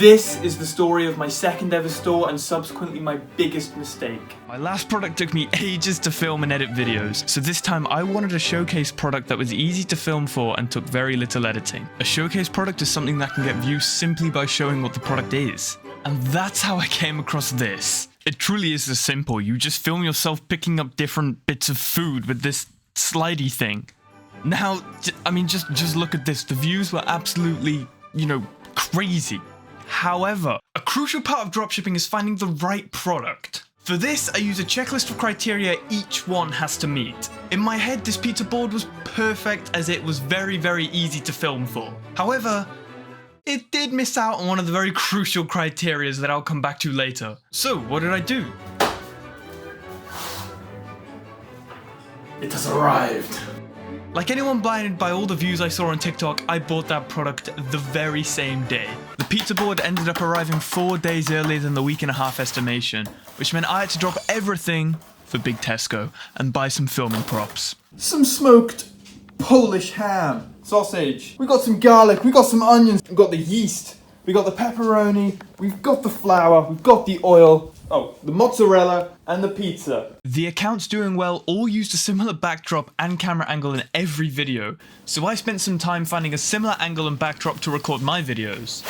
This is the story of my second ever store and subsequently my biggest mistake. My last product took me ages to film and edit videos, so this time I wanted a showcase product that was easy to film for and took very little editing. A showcase product is something that can get views simply by showing what the product is. And that's how I came across this. It truly is this simple. You just film yourself picking up different bits of food with this slidey thing. Now, I mean, just look at this. The views were absolutely, crazy. However, a crucial part of dropshipping is finding the right product. For this, I use a checklist of criteria each one has to meet. In my head, this pizza board was perfect as it was very, very easy to film for. However, it did miss out on one of the very crucial criteria that I'll come back to later. So, what did I do? It has arrived. Like anyone blinded by all the views I saw on TikTok, I bought that product the very same day. The pizza board ended up arriving 4 days earlier than the week and a half estimation, which meant I had to drop everything for Big Tesco and buy some filming props. Some smoked Polish ham, sausage, we got some garlic, we got some onions, we got the yeast, we got the pepperoni, we've got the flour, we've got the oil, the mozzarella, and the pizza. The accounts doing well all used a similar backdrop and camera angle in every video, so I spent some time finding a similar angle and backdrop to record my videos.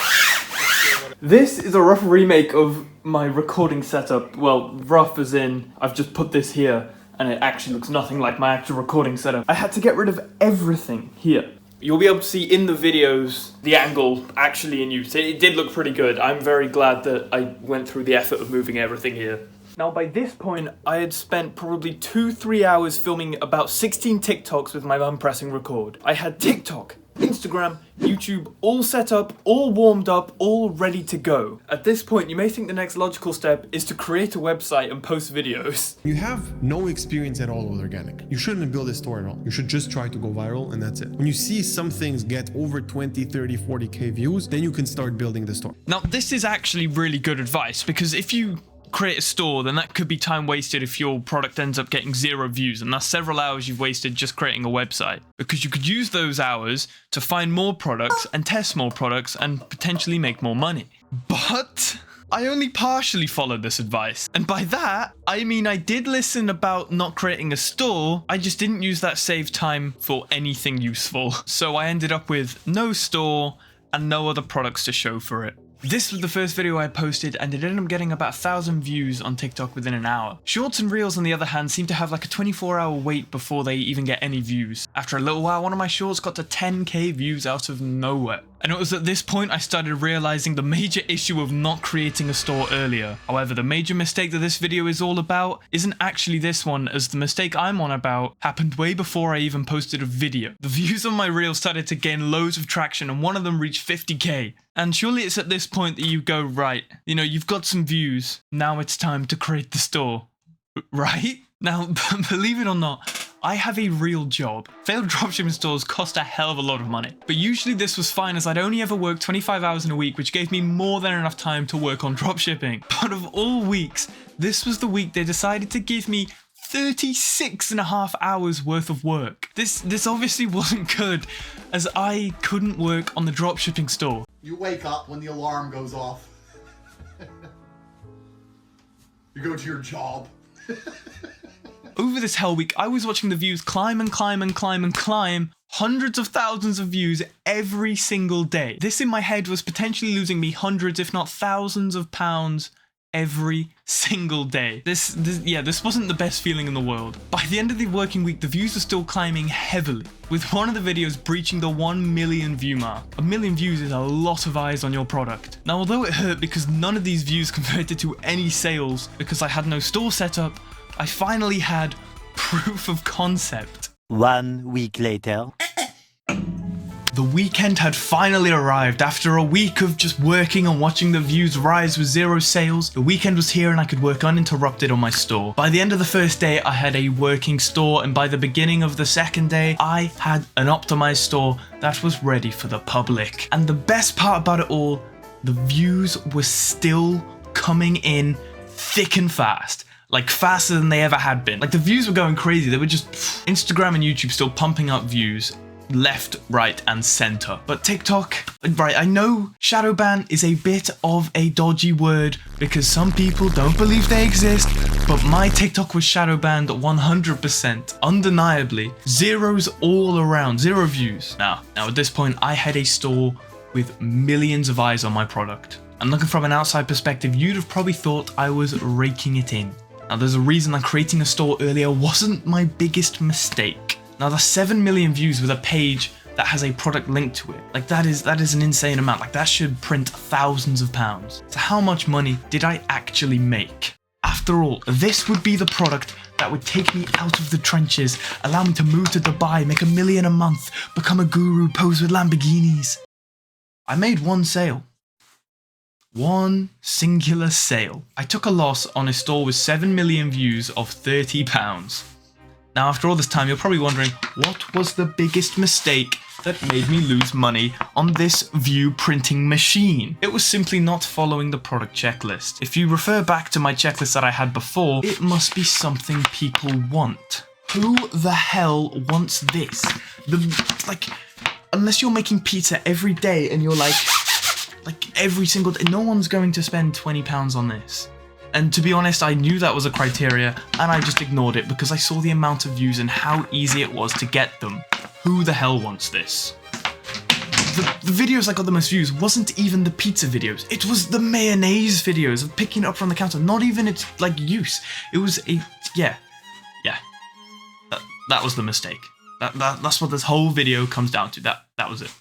This is a rough remake of my recording setup. Well, rough as in, I've just put this here, and it actually looks nothing like my actual recording setup. I had to get rid of everything here. You'll be able to see in the videos the angle actually in use. It did look pretty good. I'm very glad that I went through the effort of moving everything here. Now by this point, I had spent probably 2-3 hours filming about 16 TikToks with my mum pressing record. I had TikTok, Instagram, YouTube all set up, all warmed up, all ready to go. At this point, you may think the next logical step is to create a website and post videos. You have no experience at all with organic. You shouldn't build a store at all. You should just try to go viral and that's it. When you see some things get over 20, 30, 40k views, then you can start building the store. Now, this is actually really good advice because if you create a store, then that could be time wasted if your product ends up getting 0 views, and that's several hours you've wasted just creating a website. Because you could use those hours to find more products and test more products and potentially make more money. But I only partially followed this advice. And by that, I mean I did listen about not creating a store, I just didn't use that saved time for anything useful. So I ended up with no store and no other products to show for it. This was the first video I posted and it ended up getting about 1,000 views on TikTok within an hour. Shorts and Reels on the other hand seem to have like a 24-hour wait before they even get any views. After a little while, one of my shorts got to 10k views out of nowhere. And it was at this point I started realizing the major issue of not creating a store earlier. However, the major mistake that this video is all about isn't actually this one, as the mistake I'm on about happened way before I even posted a video. The views on my Reels started to gain loads of traction and one of them reached 50k. And surely it's at this point that you go, right, you've got some views, now it's time to create the store, right? Now, believe it or not, I have a real job. Failed dropshipping stores cost a hell of a lot of money. But usually this was fine as I'd only ever work 25 hours in a week, which gave me more than enough time to work on dropshipping. But of all weeks, this was the week they decided to give me 36.5 hours worth of work. This obviously wasn't good, as I couldn't work on the dropshipping store. You wake up when the alarm goes off. You go to your job. Over this hell week, I was watching the views climb and climb and climb and climb. Hundreds of thousands of views every single day. This in my head was potentially losing me hundreds, if not thousands of pounds every single day. This wasn't the best feeling in the world. By the end of the working week, the views were still climbing heavily, with one of the videos breaching the 1 million view mark. 1 million views is a lot of eyes on your product. Now, although it hurt because none of these views converted to any sales because I had no store set up, I finally had proof of concept. 1 week later. The weekend had finally arrived. After a week of just working and watching the views rise with 0 sales, the weekend was here and I could work uninterrupted on my store. By the end of the first day, I had a working store, and by the beginning of the second day, I had an optimized store that was ready for the public. And the best part about it all, the views were still coming in thick and fast. Like faster than they ever had been. Like the views were going crazy. They were just Instagram and YouTube still pumping up views. left, right, and center. But TikTok, right, I know shadow ban is a bit of a dodgy word because some people don't believe they exist, but my TikTok was shadow banned 100%, undeniably. Zeros all around, 0 views. Now at this point, I had a store with millions of eyes on my product. And looking from an outside perspective, you'd have probably thought I was raking it in. Now there's a reason that creating a store earlier wasn't my biggest mistake. Now the 7 million views with a page that has a product linked to it, like that is an insane amount. Like that should print thousands of pounds. So how much money did I actually make? After all, this would be the product that would take me out of the trenches, allow me to move to Dubai, make $1 million a month, become a guru, pose with Lamborghinis. I made one sale. One singular sale. I took a loss on a store with 7 million views of £30. Now after all this time, you're probably wondering, what was the biggest mistake that made me lose money on this view printing machine? It was simply not following the product checklist. If you refer back to my checklist that I had before, it must be something people want. Who the hell wants this? Unless you're making pizza every day and you're like every single day, no one's going to spend £20 on this. And to be honest, I knew that was a criteria and I just ignored it because I saw the amount of views and how easy it was to get them. Who the hell wants this? The videos that got the most views wasn't even the pizza videos. It was the mayonnaise videos of picking it up from the counter. Not even its use. It was yeah. That was the mistake. That's what this whole video comes down to. That was it.